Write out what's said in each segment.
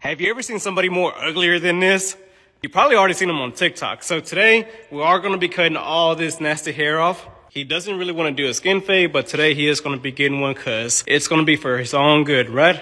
Have you ever seen somebody more uglier than this? You probably already seen him on TikTok. So today, we are going to be cutting all this nasty hair off. He doesn't really want to do a skin fade, but today he is going to be getting one because it's going to be for his own good, right?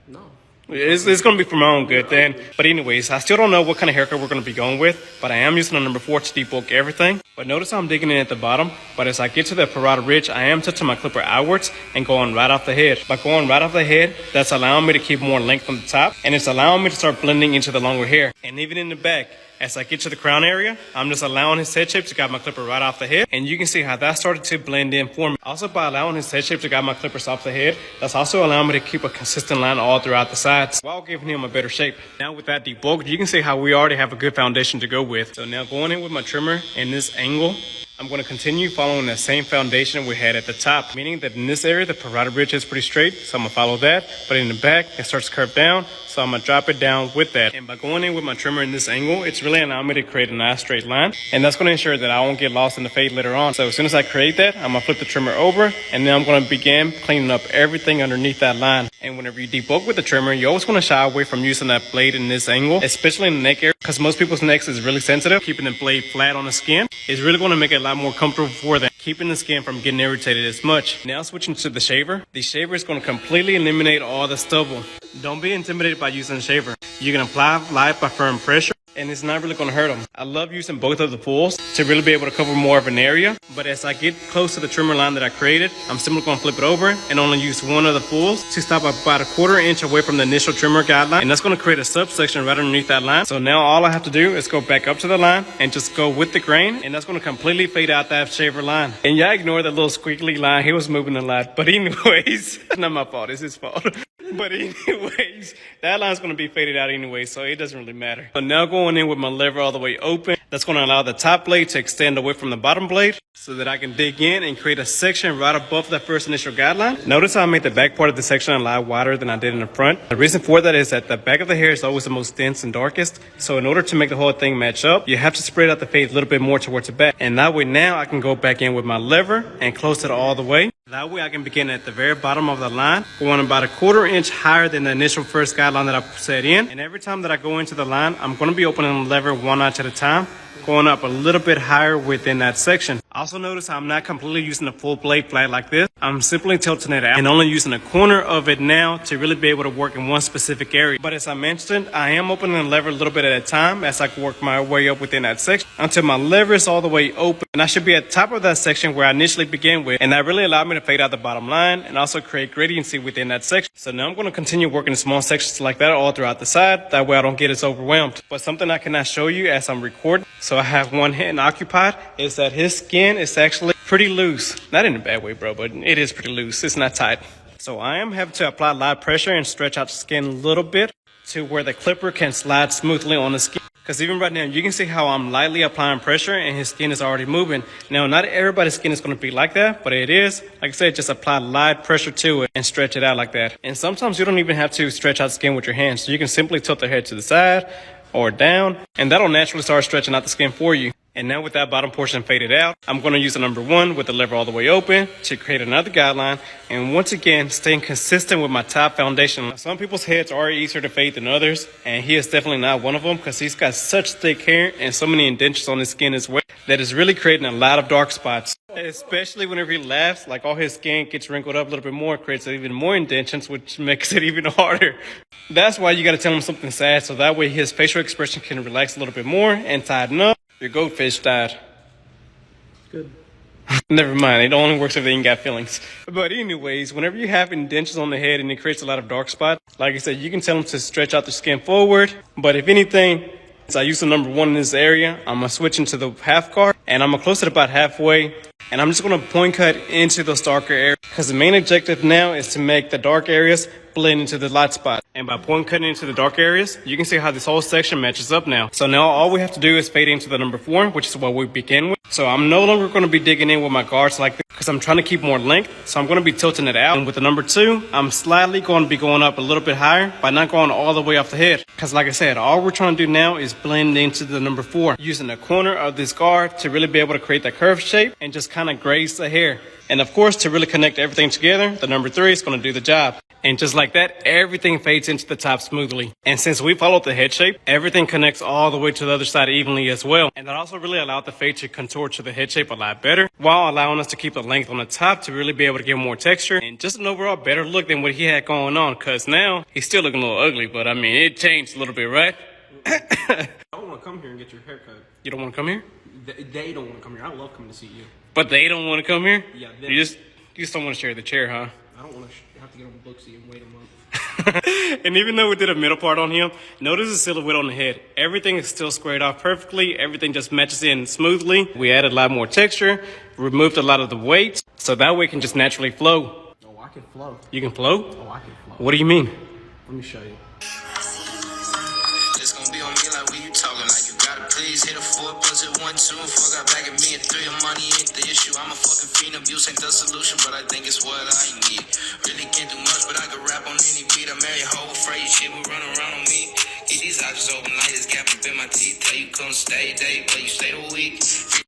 No. It's going to be for my own good then. But anyways, I still don't know what kind of haircut we're going to be going with, but I am using a number 4 to debulk everything. But notice how I'm digging in at the bottom, but as I get to the parotid ridge, I am touching my clipper outwards and going right off the head. By going right off the head, that's allowing me to keep more length on the top, and it's allowing me to start blending into the longer hair. And even in the back, as I get to the crown area, I'm just allowing his head shape to guide my clipper right off the head. And you can see how that started to blend in for me. Also, by allowing his head shape to guide my clippers off the head, that's also allowing me to keep a consistent line all throughout the sides while giving him a better shape. Now with that debulk, you can see how we already have a good foundation to go with. So now going in with my trimmer in this angle, I'm going to continue following the same foundation we had at the top, meaning that in this area, the parotid ridge is pretty straight, so I'm going to follow that. But in the back, it starts to curve down, so I'm going to drop it down with that. And by going in with my trimmer in this angle, it's really allowing me to create a nice straight line. And that's going to ensure that I won't get lost in the fade later on. So as soon as I create that, I'm going to flip the trimmer over, and then I'm going to begin cleaning up everything underneath that line. And whenever you debulk with the trimmer, you always want to shy away from using that blade in this angle, especially in the neck area, because most people's necks is really sensitive. Keeping the blade flat on the skin is really going to make it a lot more comfortable for them, keeping the skin from getting irritated as much. Now switching to the shaver. The shaver is going to completely eliminate all the stubble. Don't be intimidated by using a shaver. You can apply light by firm pressure, and it's not really going to hurt them. I love using both of the pulls to really be able to cover more of an area. But as I get close to the trimmer line that I created, I'm simply going to flip it over and only use one of the pulls to stop about a 1/4 inch away from the initial trimmer guideline. And that's going to create a subsection right underneath that line. So now all I have to do is go back up to the line and just go with the grain. And that's going to completely fade out that shaver line. And y'all ignore that little squiggly line. He was moving a lot. But anyways, it's not my fault. It's his fault. But anyways, that line's going to be faded out anyway, so it doesn't really matter. So now going in with my lever all the way open, that's going to allow the top blade to extend away from the bottom blade so that I can dig in and create a section right above that first initial guideline. Notice how I made the back part of the section a lot wider than I did in the front. The reason for that is that the back of the hair is always the most dense and darkest. So in order to make the whole thing match up, you have to spread out the fade a little bit more towards the back. And that way now I can go back in with my lever and close it all the way. That way I can begin at the very bottom of the line, going about a 1/4 inch higher than the initial first guideline that I set in. And every time that I go into the line, I'm going to be opening the lever 1 notch at a time, going up a little bit higher within that section. Also notice how I'm not completely using the full blade flat like this. I'm simply tilting it out and only using a corner of it now to really be able to work in one specific area. But as I mentioned, I am opening the lever a little bit at a time as I work my way up within that section until my lever is all the way open. And I should be at the top of that section where I initially began with. And that really allowed me to fade out the bottom line and also create gradiency within that section. So now I'm going to continue working in small sections like that all throughout the side. That way I don't get as overwhelmed. But something I cannot show you as I'm recording, so I have one hand occupied, is that his skin is actually pretty loose. Not in a bad way, bro, but it is pretty loose. It's not tight. So I am having to apply light pressure and stretch out the skin a little bit to where the clipper can slide smoothly on the skin. Because even right now, you can see how I'm lightly applying pressure and his skin is already moving. Now, not everybody's skin is going to be like that, but it is. Like I said, just apply light pressure to it and stretch it out like that. And sometimes you don't even have to stretch out the skin with your hands. So you can simply tilt the head to the side or down, and that'll naturally start stretching out the skin for you. And now with that bottom portion faded out, I'm going to use the number 1 with the lever all the way open to create another guideline. And once again, staying consistent with my top foundation. Now, some people's heads are easier to fade than others, and he is definitely not one of them because he's got such thick hair and so many indentions on his skin as well that is really creating a lot of dark spots. Especially whenever he laughs, like all his skin gets wrinkled up a little bit more, creates even more indentions, which makes it even harder. That's why you got to tell him something sad so that way his facial expression can relax a little bit more and tighten up. Your goldfish died. Good. Never mind, it only works if they ain't got feelings. But anyways, whenever you have indentions on the head and it creates a lot of dark spots, like I said, you can tell them to stretch out the skin forward. But if anything, since I use the number 1 in this area, I'm going to switch into the half guard and I'm going to close it about halfway. And I'm just going to point cut into those darker areas because the main objective now is to make the dark areas blend into the light spot. And by point cutting into the dark areas, you can see how this whole section matches up now. So now all we have to do is fade into the number 4, which is what we begin with, So I'm no longer going to be digging in with my guards like this because I'm trying to keep more length. So I'm going to be tilting it out. And with the number 2, I'm slightly going to be going up a little bit higher by not going all the way off the head. Because like I said, all we're trying to do now is blend into the number 4 using the corner of this guard to really be able to create that curved shape and just kind of graze the hair. And of course, to really connect everything together, the number 3 is going to do the job. And just like that, everything fades into the top smoothly. And since we followed the head shape, everything connects all the way to the other side evenly as well. And that also really allowed the fade to contour to the head shape a lot better, while allowing us to keep the length on the top to really be able to give more texture and just an overall better look than what he had going on. Cause now he's still looking a little ugly, but I mean, it changed a little bit, right? I don't want to come here and get your haircut. You don't want to come here? They don't want to come here. I love coming to see you. But they don't want to come here? Yeah, You just don't want to share the chair, huh? I don't want to have to get on Booksy and wait a month. And even though we did a middle part on him, notice the silhouette on the head. Everything is still squared off perfectly. Everything just matches in smoothly. We added a lot more texture, removed a lot of the weight, so that way it can just naturally flow. Oh, I can flow. You can flow? Oh, I can flow. What do you mean? Let me show you. It's gonna be on me like, what you talking like? You gotta please hit a 4 plus it 1, 2, and 4 got back at me at 3. And money ain't the issue. I'm a fucking fiend. Abuse ain't the solution, but I think it's what I need. Really can't do much, but I can rap on any beat. I marry a hoe afraid shit will run around on me. Get these options open like this gap up in my teeth. Tell you come stay day, but you stay the week.